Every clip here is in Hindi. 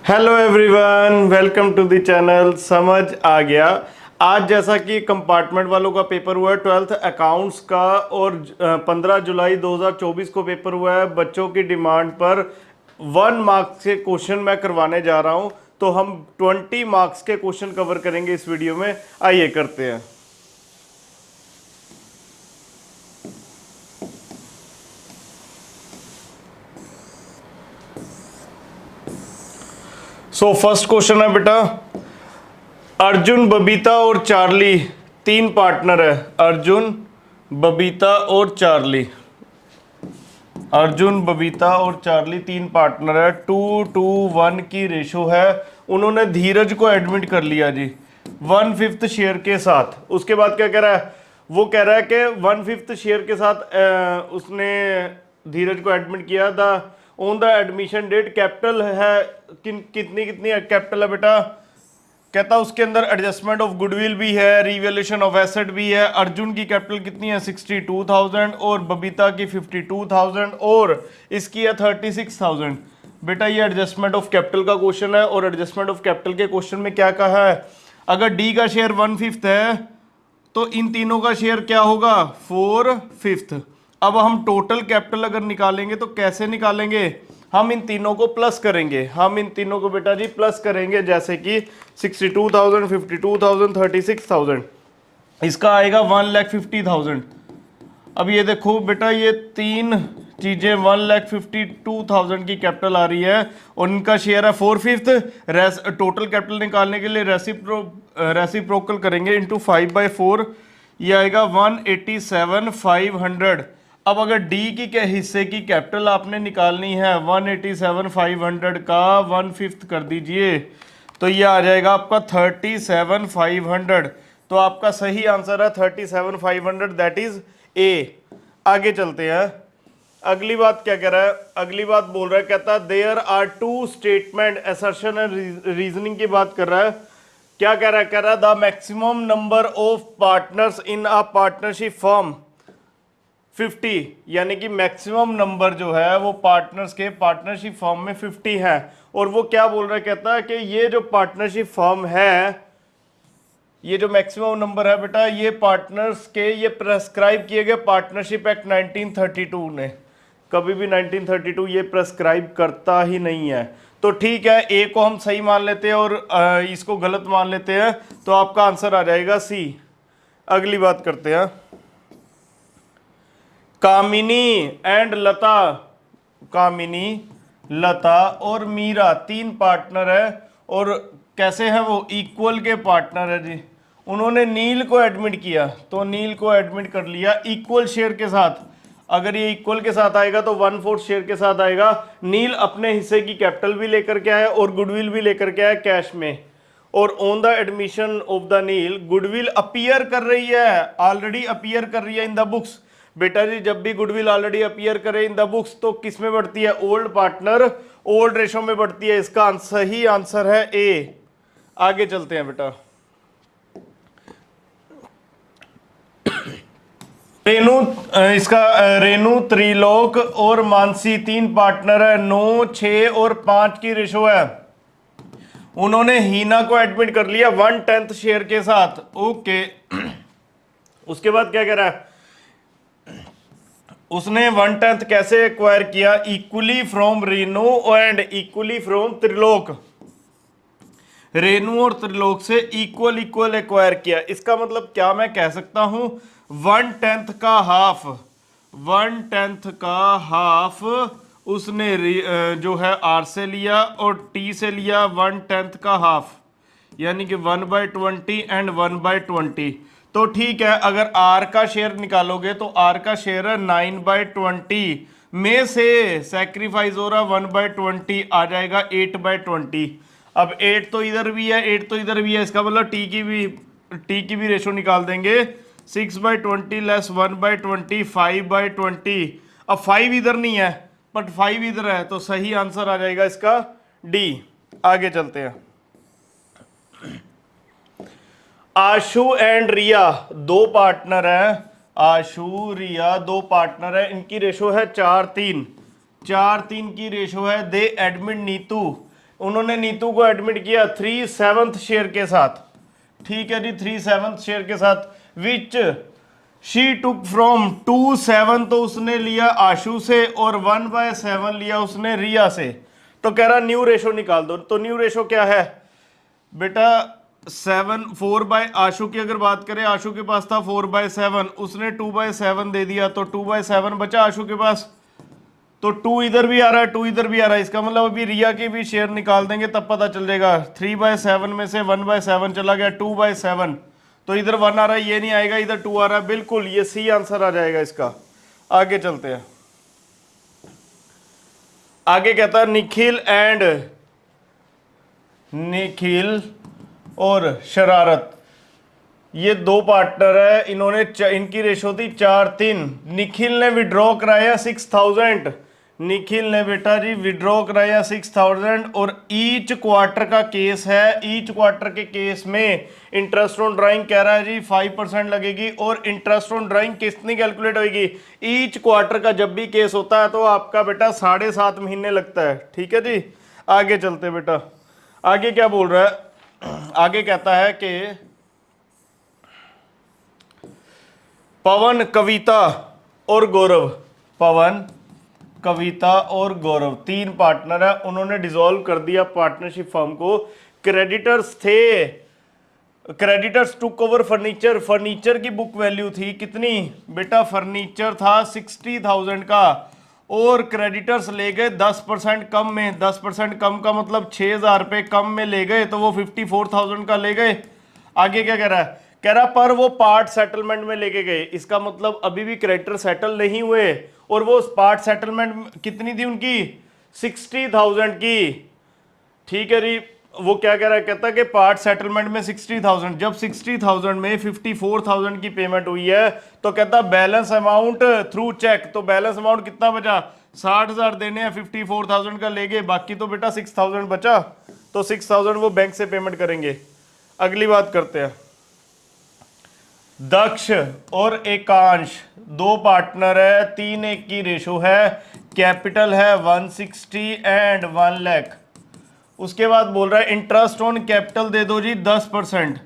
Hello everyone, welcome to the channel. समझ आ गया। आज जैसा कि कंपार्टमेंट वालों का पेपर हुआ है 12th अकाउंट्स का और 15 जुलाई 2024 को पेपर हुआ है। बच्चों की डिमांड पर 1 मार्क्स के क्वेश्चन मैं करवाने जा रहा हूं, तो हम 20 मार्क्स के क्वेश्चन कवर करेंगे इस वीडियो में। आइए करते हैं। फर्स्ट क्वेश्चन है बेटा, अर्जुन, बबीता और चार्ली 3 पार्टनर है। अर्जुन, बबीता और चार्ली। अर्जुन, बबीता और चार्ली 3 पार्टनर है। 2:1 की रेशो है। उन्होंने धीरज को एडमिट कर लिया जी 1/5 शेयर के साथ। उसके बाद क्या कह रहा है? वो कह रहा है कि 1/5 शेयर के साथ उसने धीरज को एडमिट किया था। On the admission debt capital है कितनी कितनी कैपिटल है बेटा? कहता उसके अंदर एडजस्टमेंट ऑफ गुडविल भी है, रिवैल्यूएशन ऑफ एसेट भी है। अर्जुन की कैपिटल कितनी है? 62,000 और बबीता की 52,000 और इसकी है 36,000। बेटा ये एडजस्टमेंट ऑफ कैपिटल का क्वेश्चन है और एडजस्टमेंट ऑफ कैपिटल के क्वेश्चन में क्या कहा है? अगर डी का शेयर 1/5 है तो इन तीनों का शेयर क्या होगा? 4/5। अब हम टोटल कैपिटल अगर निकालेंगे तो कैसे निकालेंगे? हम इन तीनों को प्लस करेंगे। हम इन तीनों को बेटा जी प्लस करेंगे, जैसे कि 62,000, 52,000, 36,000। इसका आएगा 1,50,000। अब ये देखो बेटा, ये तीन चीजें 1,52,000 की कैपिटल आ रही है और इनका शेयर है 4/5। टोटल कैपिटल निकालने के लिए रेसिप्रोकल करेंगे इंटू 5/4। ये आएगा 187,500। अब अगर डी की क्या हिस्से की कैपिटल आपने निकालनी है 187,500 का 1/5 कर दीजिए तो ये आ जाएगा आपका 37,500। तो आपका सही आंसर है 37,500, दैट इज ए। आगे चलते हैं। अगली बात क्या कह रहा है? अगली बात बोल रहा है, कहता है there are 2 statement, assertion and reasoning की बात कर रहा है। क्या कह रहा है? कह रहा है the maximum number of partners in a partnership firm 50, यानी कि मैक्सिमम नंबर जो है वो पार्टनर्स के पार्टनरशिप फर्म में 50 है। और वो क्या बोल रहा है? कहता है कि ये जो पार्टनरशिप फर्म है, ये जो मैक्सिमम नंबर है बेटा, ये पार्टनर्स के ये प्रेस्क्राइब किए गए पार्टनरशिप एक्ट 1932 ने। कभी भी 1932 ये प्रेस्क्राइब करता ही नहीं है। तो ठीक है, ए को हम सही मान लेते हैं और इसको गलत मान लेते हैं, तो आपका आंसर आ जाएगा सी। अगली बात करते हैं। कामिनी एंड लता, कामिनी, लता और मीरा 3 पार्टनर है और कैसे हैं वो? इक्वल के पार्टनर है जी। उन्होंने नील को एडमिट किया, तो नील को एडमिट कर लिया इक्वल शेयर के साथ। अगर ये इक्वल के साथ आएगा तो 1/4 शेयर के साथ आएगा। नील अपने हिस्से की कैपिटल भी लेकर के आया और गुडविल भी लेकर के आया कैश में। और on the admission of the Neel, goodwill appear कर रही है, ऑलरेडी अपीयर कर रही है इन द बुक्स। बेटा जी जब भी गुडविल ऑलरेडी अपीयर करे इन द बुक्स तो किस में बढ़ती है? ओल्ड पार्टनर ओल्ड रेशो में बढ़ती है। इसका सही आंसर है ए। आगे चलते हैं बेटा। रेनू, इसका रेनू, त्रिलोक और मानसी 3 पार्टनर है। 9, 6 और 5 की रेशो है। उन्होंने हीना को एडमिट कर लिया 1/10 शेयर के साथ। ओके। उसके बाद क्या कह रहा है? उसने 1/10 कैसे एक्वायर किया? Equally from Renu and equally from Trilok. Renu और त्रिलोक से इक्वल इक्वल एक्वायर किया। इसका मतलब क्या मैं कह सकता हूं? 1/10 का हाफ, 1/10 का हाफ उसने जो है आर से लिया और टी से लिया 1/10 का हाफ, यानी कि 1/20 एंड 1/20। तो ठीक है, अगर आर का शेयर निकालोगे तो आर का शेयर है 9/20 में से सैक्रिफाइस हो रहा 1/20 आ जाएगा 8/20। अब 8 तो इधर भी है, 8 तो इधर भी है, इसका मतलब टी की भी रेशो निकाल देंगे। 6/20 लेस 1/20, 5/20। अब 5 इधर नहीं है बट 5 इधर है, तो सही आंसर आ जाएगा इसका डी। आगे चलते हैं। आशु एंड रिया 2 पार्टनर हैं। आशु, रिया 2 पार्टनर है। इनकी रेशो है 4:3। 4:3 की रेशो है। दे एडमिट नीतू, उन्होंने नीतू को एडमिट किया 3/7 शेयर के साथ, ठीक है जी, 3/7 शेयर के साथ, विच शी टुक फ्रॉम 2/7, तो उसने लिया आशु से, और 1/7 लिया उसने रिया से। तो कह रहा न्यू रेशो निकाल दो। तो न्यू रेशो क्या है बेटा, 4 बाय आशु की अगर बात करें, आशु के पास था 4/7, उसने 2/7 दे दिया, तो 2/7 बचा आशु के पास। तो 2 इधर भी आ रहा है, 2 इधर भी आ रहा है, इसका मतलब अभी रिया के भी शेयर निकाल देंगे तब पता चल जाएगा। 3/7 में से 1/7 चला गया, 2/7, तो इधर 1 आ रहा है, ये नहीं आएगा, इधर 2 आ रहा है, बिल्कुल ये सी आंसर आ जाएगा इसका। आगे चलते हैं। आगे कहता है निखिल और शरारत, ये 2 पार्टनर है, इन्होंने इनकी रेशो थी 4-3। निखिल ने विड्रॉ कराया 6000, निखिल ने बेटा जी विड्रॉ कराया 6000, और ईच क्वार्टर का केस है, ईच क्वार्टर के केस में इंटरेस्ट ऑन ड्राइंग कह रहा है जी 5% लगेगी, और इंटरेस्ट ऑन ड्राइंग कितनी कैलकुलेट होगी, ईच क्वार्टर का जब भी केस होता है तो आपका बेटा 7.5 महीने लगता है, ठीक है जी। आगे चलते बेटा, आगे क्या बोल रहा है, आगे कहता है कि पवन कविता और गौरव, पवन कविता और गौरव 3 पार्टनर है, उन्होंने डिसॉल्व कर दिया पार्टनरशिप फर्म को। क्रेडिटर्स थे, creditors took over furniture, furniture की बुक वैल्यू थी कितनी बेटा, फर्नीचर था 60,000 का, और क्रेडिटर्स ले गए 10% कम में, 10% कम का मतलब 6,000 रुपये कम में ले गए, तो वो 54,000 का ले गए। आगे क्या कह रहा है, कह रहा पर वो पार्ट सेटलमेंट में लेके गए, इसका मतलब अभी भी क्रेडिटर सेटल नहीं हुए, और वो पार्ट सेटलमेंट कितनी थी उनकी 60,000 की, ठीक है जी। वो क्या कह रहा है, कहता है कि पार्ट सेटलमेंट में 60,000, जब 60,000 में 54,000 की पेमेंट हुई है, तो कहता बैलेंस अमाउंट थ्रू चेक, तो बैलेंस अमाउंट कितना बचा, 60,000 देने हैं, 54,000 का ले गए, बाकी तो बेटा 6,000 बचा, तो 6,000 वो बैंक से पेमेंट करेंगे। अगली बात करते हैं, दक्ष और एकांश 2 पार्टनर है, 3:1 की रेशो है, कैपिटल है 160 एंड 1 लाख। उसके बाद बोल रहा है इंटरेस्ट ऑन कैपिटल दे दो जी 10%,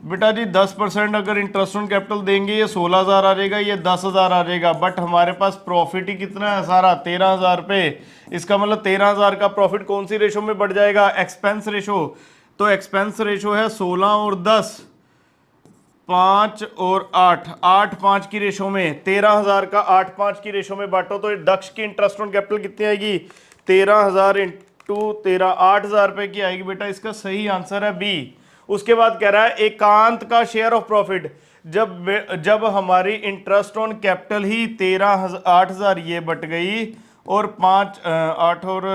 बेटा जी 10% अगर इंटरेस्ट ऑन कैपिटल देंगे, ये 16,000 आ जाएगा, ये 10,000 आ जाएगा, बट हमारे पास प्रॉफिट ही कितना है सारा 13,000 रुपये, इसका मतलब 13,000 का प्रॉफिट कौन सी रेशो में बढ़ जाएगा, एक्सपेंस रेशो। तो एक्सपेंस रेशो है 16 और 10, 5 और 8, 8-5 की रेशो में 13,000 का 8-5 की रेशो में बांटो, तो दक्ष की इंटरेस्ट ऑन कैपिटल कितनी आएगी, 13,000 इंटू 13, 8,000 रुपए की आएगी बेटा, इसका सही आंसर है बी। उसके बाद कह रहा है एकांत का शेयर ऑफ प्रॉफिट, जब हमारी इंटरेस्ट ऑन कैपिटल ही 8,000 ये बट गई, और 8 और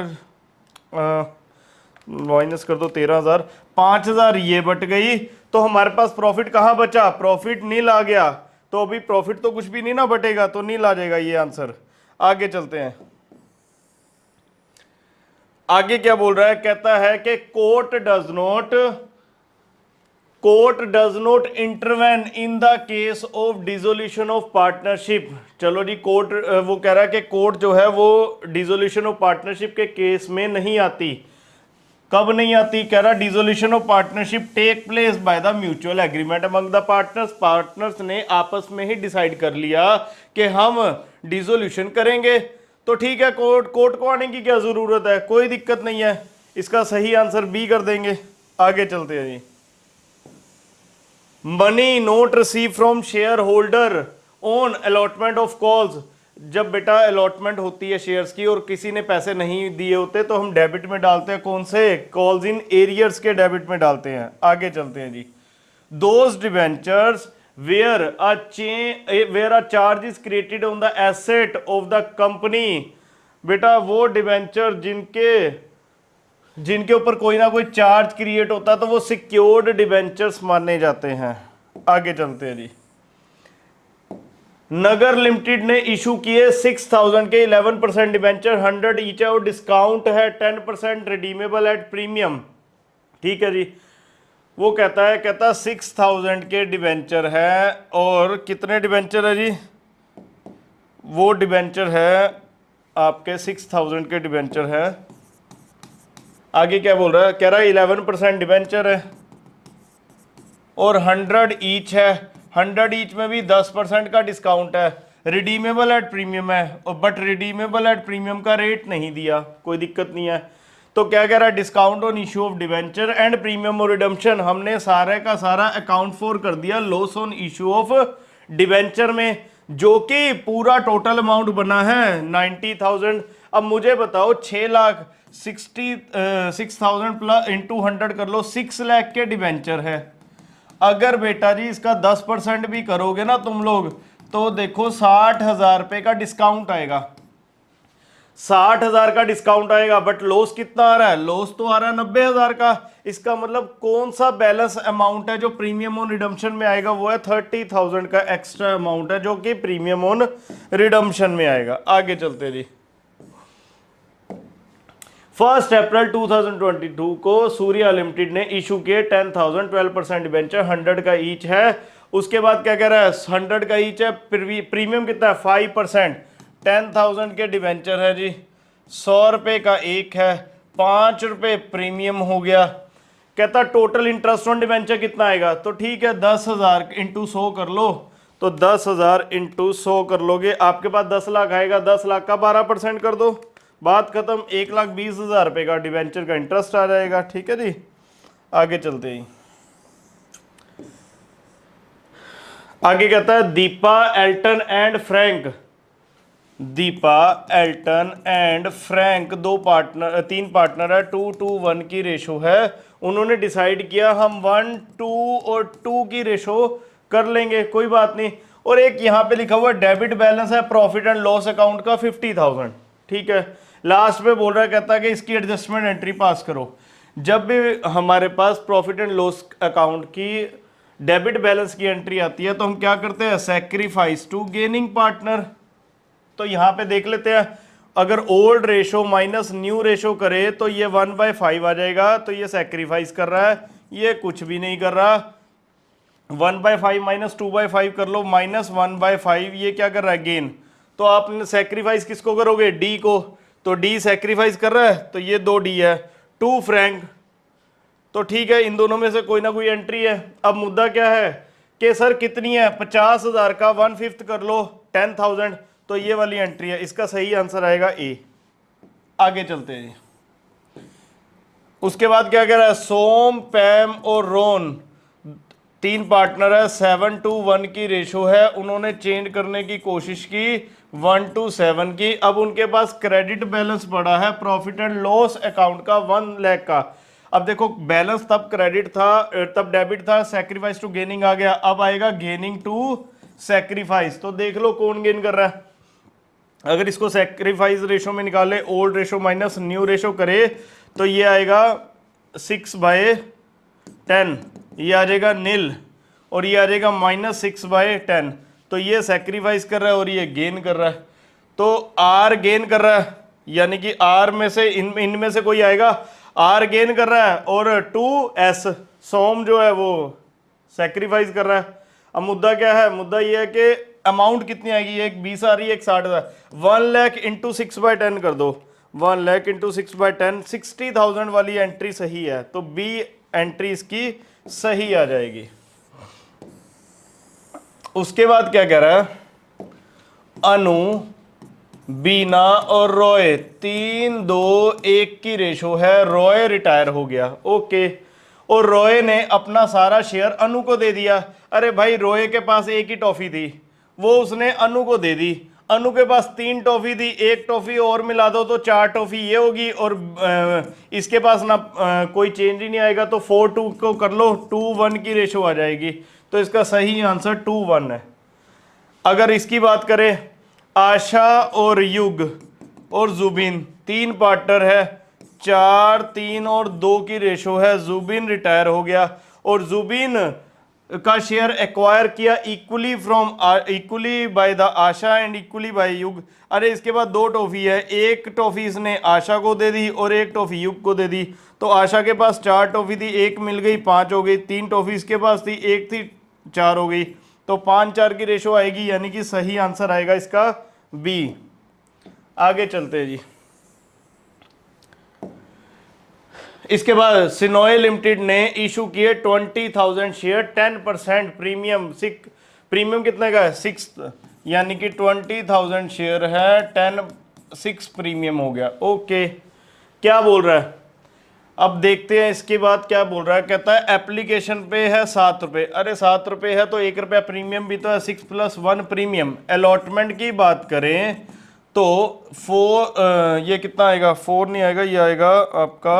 माइनस कर दो 13,000, 5,000 ये बट गई, तो हमारे पास प्रॉफिट कहां बचा, प्रॉफिट नील आ गया, तो अभी प्रॉफिट तो कुछ भी नहीं ना बटेगा, तो नील आ जाएगा ये आंसर। आगे चलते हैं, आगे क्या बोल रहा है, कहता है कि court does not intervene in the case of dissolution of partnership. चलो जी, कोर्ट वो कह रहा है कि कोर्ट जो है वो डिसोल्यूशन ऑफ पार्टनरशिप के केस में नहीं आती। कब नहीं आती, कह रहा dissolution of partnership take place by the mutual agreement among the partners, partners ने आपस में ही डिसाइड कर लिया कि हम डिसोल्यूशन करेंगे, तो ठीक है, कोर्ट को आने की क्या जरूरत है, कोई दिक्कत नहीं है, इसका सही आंसर बी कर देंगे। आगे चलते हैं जी, money not receive from share holder on allotment of calls, जब बेटा अलॉटमेंट होती है शेयर्स की और किसी ने पैसे नहीं दिए होते तो हम डेबिट में डालते हैं, कौन से, कॉल्स इन एरियर्स के डेबिट में डालते हैं। आगे चलते हैं जी, those debentures where a charge is created on the asset of the company, बेटा वो डिवेंचर जिनके ऊपर कोई ना कोई चार्ज क्रिएट होता है तो वो सिक्योर्ड डिवेंचर्स माने जाते हैं। आगे चलते हैं जी, नगर लिमिटेड ने इशू किए 6,000 के 11% डिवेंचर, 100 ईच है, और डिस्काउंट है 10% रिडीमेबल एट प्रीमियम, ठीक है जी। वो कहता 6,000 के डिवेंचर है, और कितने डिवेंचर है जी, वो डिवेंचर है आपके 6,000 के डिवेंचर है। आगे क्या बोल रहा है, कह रहा है 11% डिवेंचर है और 100 ईच है, 100 ईच में भी 10% का डिस्काउंट है, रिडीमेबल एट प्रीमियम है, बट रिडीमेबल एट प्रीमियम का रेट नहीं दिया, कोई दिक्कत नहीं है। तो क्या कह रहा है, discount on issue of debenture and premium और रिडम्पशन, हमने सारे का सारा अकाउंट फॉर कर दिया loss on issue of debenture में, जो कि पूरा टोटल अमाउंट बना है 90,000। अब मुझे बताओ 6,60,000 प्लस इंटू 100 कर लो, 6 लाख के डिवेंचर है। अगर बेटा जी इसका 10% भी करोगे ना तुम लोग, तो देखो 60,000 रुपए का डिस्काउंट आएगा, 60,000 का डिस्काउंट आएगा, बट लॉस कितना आ रहा है, लॉस तो आ रहा है 90,000 का। इसका मतलब कौन सा बैलेंस अमाउंट है जो प्रीमियम ऑन रिडम्पशन में आएगा, वो है 30,000 का एक्स्ट्रा अमाउंट है जो कि प्रीमियम ऑन रिडम्पशन में आएगा। आगे चलते जी। 1 अप्रैल 2022 को सूर्या लिमिटेड ने इशू किए 10,000 12% डिबेंचर, 100 का ईच है। उसके बाद क्या कह रहा है, 100 का ईच है, प्रीमियम कितना है 5%, 10,000 के डिबेंचर है जी, 100 रुपये का एक है, 5 रुपये प्रीमियम हो गया। कहता टोटल इंटरेस्ट ऑन डिबेंचर कितना आएगा, तो ठीक है 10,000 इंटू 100 कर लो, तो 10,000 इंटू 100 कर लोगे, आपके पास 10 लाख आएगा, 10 लाख का 12% कर दो, बात खत्म, 1,20,000 रुपये का डिबेंचर का इंटरेस्ट आ जाएगा। ठीक है जी, आगे चलते ही। आगे कहता है Deepa Elton and Frank, Deepa Elton and Frank तीन पार्टनर है, 2:1 की रेशो है। उन्होंने डिसाइड किया हम 1, 2 और 2 की रेशो कर लेंगे, कोई बात नहीं। और एक यहाँ पे लिखा हुआ डेबिट बैलेंस है प्रॉफिट एंड लॉस अकाउंट का 50,000, ठीक है। लास्ट में बोल रहा है, कहता है कि इसकी एडजस्टमेंट एंट्री पास करो। जब भी हमारे पास प्रॉफिट एंड लॉस अकाउंट की डेबिट बैलेंस की एंट्री आती है तो हम क्या करते हैं, सैक्रिफाइस टू गेनिंग पार्टनर। तो यहां पे देख लेते हैं, अगर old ratio minus new ratio करे तो ये 1/5 आ जाएगा, तो ये सैक्रिफाइस कर रहा है, ये कुछ भी नहीं कर रहा। 1/5 माइनस 2/5 कर लो, -1/5, ये क्या कर रहा है, गेन। तो आप सैक्रिफाइस किसको करोगे, डी को, तो डी सैक्रिफाइस कर रहा है, तो ये 2D है। 2 फ्रैंक, तो ठीक है, इन दोनों में से कोई ना कोई एंट्री है। अब मुद्दा क्या है कि सर कितनी है, 50,000 का 1/5 कर लो 10,000, तो ये वाली एंट्री है, इसका सही आंसर आएगा ए। आगे चलते हैं। उसके बाद क्या कह रहा है, सोम, पैम और रोन तीन पार्टनर है, 7:1 की रेशो है। उन्होंने चेंज करने की कोशिश की 1:7 की। अब उनके पास क्रेडिट बैलेंस पड़ा है प्रॉफिट एंड लॉस अकाउंट का 1 लाख का। अब देखो बैलेंस तब क्रेडिट था, तब डेबिट था, सैक्रिफाइस टू गेनिंग आ गया, अब आएगा गेनिंग टू सैक्रिफाइस। तो देख लो कौन गेन कर रहा है। अगर इसको सैक्रिफाइस रेशो में निकाले, old ratio minus new ratio करे, तो ये आएगा 6/10, ये आ जाएगा नील, और ये आ जाएगा -6/10। तो ये सैक्रिफाइस कर रहा है और ये गेन कर रहा है, तो आर गेन कर रहा है, यानी कि आर में से इनमें से कोई आएगा, आर गेन कर रहा है, और 2S सोम जो है वो सैक्रिफाइस कर रहा है। अब मुद्दा क्या है, मुद्दा ये है कि अमाउंट कितनी आएगी, एक 20 आ रही है, एक 60,000, 1 लाख इंटू 6/10 कर दो, 1 लाख इंटू 6/10, 60,000 वाली एंट्री सही है, तो बी एंट्री इसकी सही आ जाएगी। उसके बाद क्या कह रहा है, अनु, बीना और रॉय 3:2:1 की रेशो है। रॉय रिटायर हो गया, ओके, और रॉय ने अपना सारा शेयर अनु को दे दिया। अरे भाई, रॉय के पास एक ही टॉफी थी, वो उसने अनु को दे दी। अनु के पास 3 टॉफी थी, एक टॉफी और मिला दो तो 4 टॉफी ये होगी, और इसके पास ना कोई चेंज ही नहीं आएगा, तो 4:2 को कर लो, 2:1 की रेशो आ जाएगी। तो इसका सही आंसर 2:1 है। अगर इसकी बात करें, आशा और युग और जुबिन 3 पार्टनर है, 4, 3 और 2 की रेशो है। जुबिन रिटायर हो गया और जुबिन का शेयर एक्वायर किया equally by the Asha and equally by Yug. अरे इसके बाद 2 टॉफी है, एक टॉफी इसने आशा को दे दी और एक टॉफी युग को दे दी। तो आशा के पास 4 टॉफी थी, एक मिल गई 5 हो गई, 3 टॉफी इसके पास थी, एक थी 4 हो गई, तो 5-4 की रेशो आएगी, यानी कि सही आंसर आएगा इसका बी। आगे चलते हैं जी। इसके बाद सिनोए लिमिटेड ने इशू किए 20,000 शेयर 10% प्रीमियम। प्रीमियम कितने का है 6, यानी कि 20,000 शेयर है 6 प्रीमियम हो गया। ओके, क्या बोल रहा है अब देखते हैं इसके बाद क्या बोल रहा है। कहता है एप्लीकेशन पे है 7 रुपये। अरे 7 रुपये है तो 1 रुपया प्रीमियम भी तो है, 6 + 1 प्रीमियम। अलॉटमेंट की बात करें तो 4 ये कितना आएगा, 4 नहीं आएगा, ये आएगा आपका,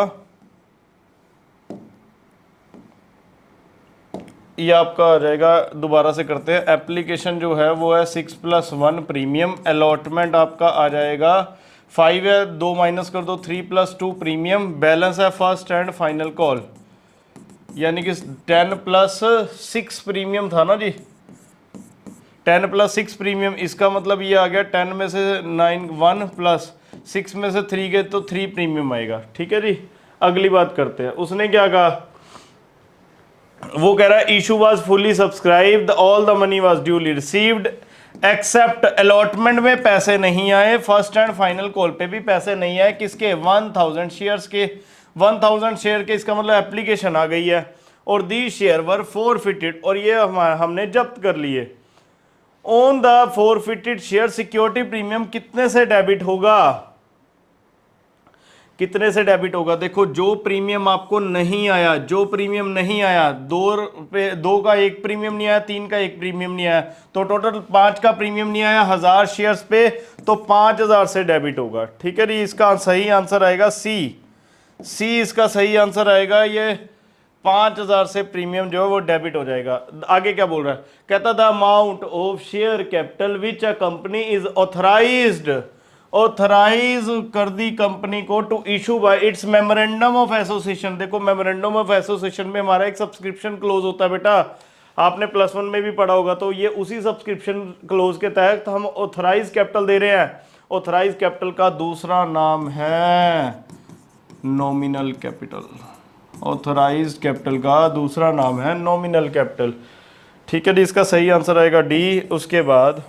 ये आपका आ जाएगा, दोबारा से करते हैं। एप्लीकेशन जो है वो है 6 + 1 प्रीमियम। अलॉटमेंट आपका आ जाएगा 5 है, 2 माइनस कर दो, 3 + 2 प्रीमियम। बैलेंस है फर्स्ट एंड फाइनल कॉल, यानी कि 10 + 6 प्रीमियम था ना जी, 10 + 6 प्रीमियम। इसका मतलब ये आ गया 10 में से 9 1 प्लस 6 में से 3 गए तो 3 प्रीमियम आएगा। ठीक है जी, अगली बात करते हैं। उसने क्या कहा, वो कह रहा है issue was fully subscribed, all the money was duly received accept allotment में पैसे नहीं आए, फर्स्ट एंड फाइनल कॉल पे भी पैसे नहीं आए। किसके, 1000 शेयर्स के। 1000 शेयर के, इसका मतलब एप्लीकेशन आ गई है। और दी शेयर वर फॉरफिटेड, और ये हमने जब्त कर लिए। On the forfeited share security premium कितने से डेबिट होगा, कितने से डेबिट होगा। देखो जो प्रीमियम आपको नहीं आया, जो प्रीमियम नहीं आया, 2 रुपये, 2 का 1 प्रीमियम नहीं आया, 3 का 1 प्रीमियम नहीं आया, तो टोटल 5 का प्रीमियम नहीं आया 1000 शेयर्स पे, तो 5000 से डेबिट होगा। ठीक है जी, इसका सही आंसर आएगा सी इसका सही आंसर आएगा। ये 5000 से प्रीमियम जो है वो डेबिट हो जाएगा। आगे क्या बोल रहा है, कहता the amount of share capital which a company is authorise कर दी कंपनी को to issue by its memorandum of association. देखो मेमोरेंडम ऑफ एसोसिएशन में हमारा एक सब्सक्रिप्शन क्लोज होता है बेटा, आपने +1 में भी पढ़ा होगा। तो ये उसी सब्सक्रिप्शन क्लोज के तहत हम ऑथराइज कैपिटल दे रहे हैं। ऑथराइज कैपिटल का दूसरा नाम है नॉमिनल कैपिटल। ऑथराइज कैपिटल का दूसरा नाम है नॉमिनल कैपिटल। ठीक है जी, इसका सही आंसर आएगा डी। उसके बाद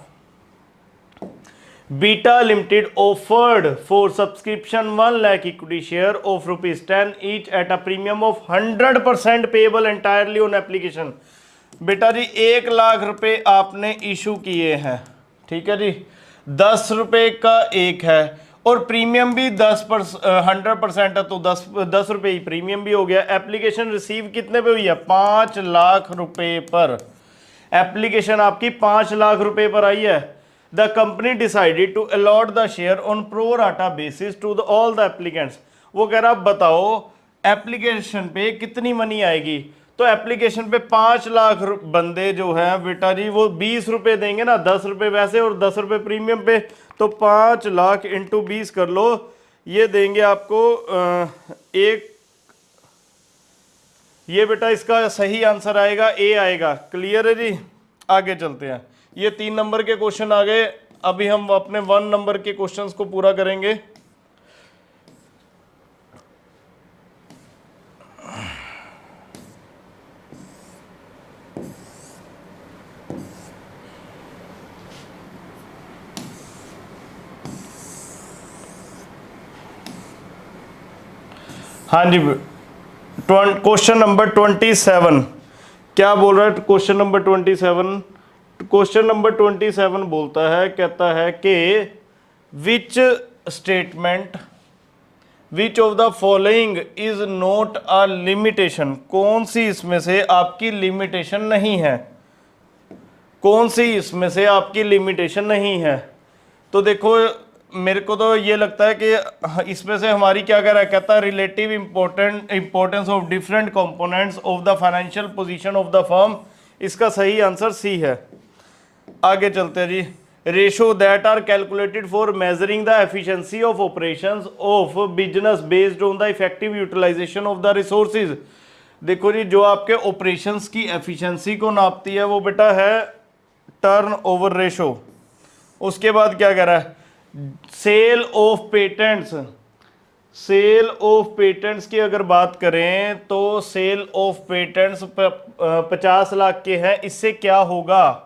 beta limited offered for subscription 1 lakh equity share of ₹10 each at a premium of 100% payable entirely on application. बेटा जी 1 लाख रुपए आपने इशू किए हैं, ठीक है जी, 10 रुपए का एक है और प्रीमियम भी 100% है, तो 10 रुपए ही प्रीमियम भी हो गया। एप्लीकेशन रिसीव कितने पे हुई है, 5 लाख रुपए पर। एप्लीकेशन आपकी 5 लाख रुपए पर आई है। The company decided to allot the share on pro rata basis to all the applicants। वो कह रहा बताओ एप्लीकेशन पे कितनी मनी आएगी। तो एप्लीकेशन पे 5 लाख बंदे जो है बेटा जी वो 20 रुपए देंगे ना, 10 रुपए वैसे और 10 रुपए प्रीमियम पे, तो 5 लाख इंटू 20 कर लो, ये देंगे आपको एक। ये बेटा इसका सही आंसर आएगा ए आएगा। क्लियर है जी, आगे चलते हैं। ये 3 नंबर के क्वेश्चन आ गए। अभी हम अपने 1 नंबर के क्वेश्चंस को पूरा करेंगे। हाँ जी, क्वेश्चन नंबर 27 क्या बोल रहा है। क्वेश्चन नंबर 27, क्वेश्चन नंबर 27 बोलता है, कहता है कि which statement which of the following is not a limitation. कौन सी इसमें से आपकी लिमिटेशन नहीं है, कौन सी इसमें से आपकी लिमिटेशन नहीं है। तो देखो मेरे को तो ये लगता है कि इसमें से हमारी क्या कह रहा है, कहता है relative importance of different components of the financial position of the firm. इसका सही आंसर सी है। आगे चलते हैं जी। Ratio that are calculated for measuring the efficiency of operations of business based on the effective utilization of the resources. देखो जी जो आपके ऑपरेशंस की एफिशिएंसी को नापती है वो बेटा है टर्नओवर रेशो। उसके बाद क्या कह रहा है, sale of patents. Sale of patents की अगर बात करें तो सेल ऑफ पेटेंट्स 50 लाख के हैं, इससे क्या होगा,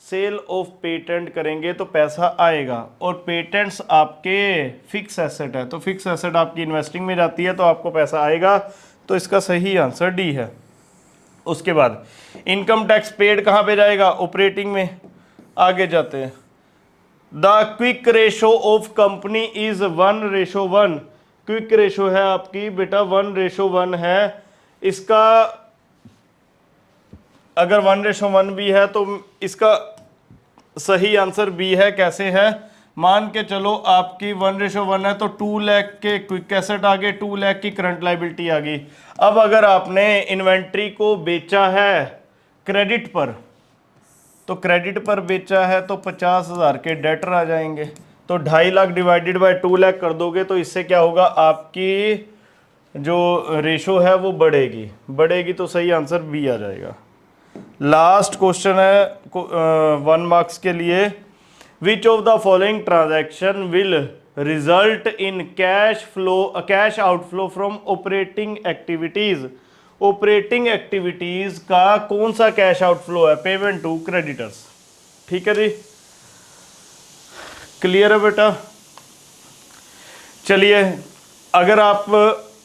सेल ऑफ पेटेंट करेंगे तो पैसा आएगा, और पेटेंट्स आपके फिक्स एसेट है, तो फिक्स एसेट आपकी इन्वेस्टिंग में जाती है तो आपको पैसा आएगा। तो इसका सही आंसर डी है। उसके बाद इनकम टैक्स पेड कहाँ पे जाएगा? ऑपरेटिंग में। आगे जाते हैं। The quick ratio of company is 1:1। Quick ratio है आपकी बेटा 1:1 है। इसका अगर 1:1 भी है तो इसका सही आंसर बी है। कैसे है? मान के चलो आपकी 1:1 है तो 2 लाख के क्विक एसेट आ गए, 2 लाख की करंट लाइबिलिटी आ गई। अब अगर आपने इन्वेंट्री को बेचा है क्रेडिट पर, तो क्रेडिट पर बेचा है तो 50,000 के डेटर आ जाएंगे। तो 2.5 लाख डिवाइडेड बाय 2 लाख कर दोगे तो इससे क्या होगा? आपकी जो रेशो है वो बढ़ेगी तो सही आंसर बी आ जाएगा। लास्ट क्वेश्चन है 1 मार्क्स के लिए। Which of the following transaction will result in cash outflow from operating activities? Operating activities का कौन सा कैश आउटफ्लो है? Payment to creditors. ठीक है जी, क्लियर है बेटा? चलिए, अगर आप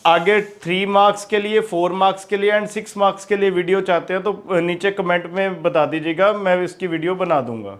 आगे 3 मार्क्स के लिए, 4 मार्क्स के लिए एंड 6 मार्क्स के लिए वीडियो चाहते हैं तो नीचे कमेंट में बता दीजिएगा, मैं इसकी वीडियो बना दूंगा।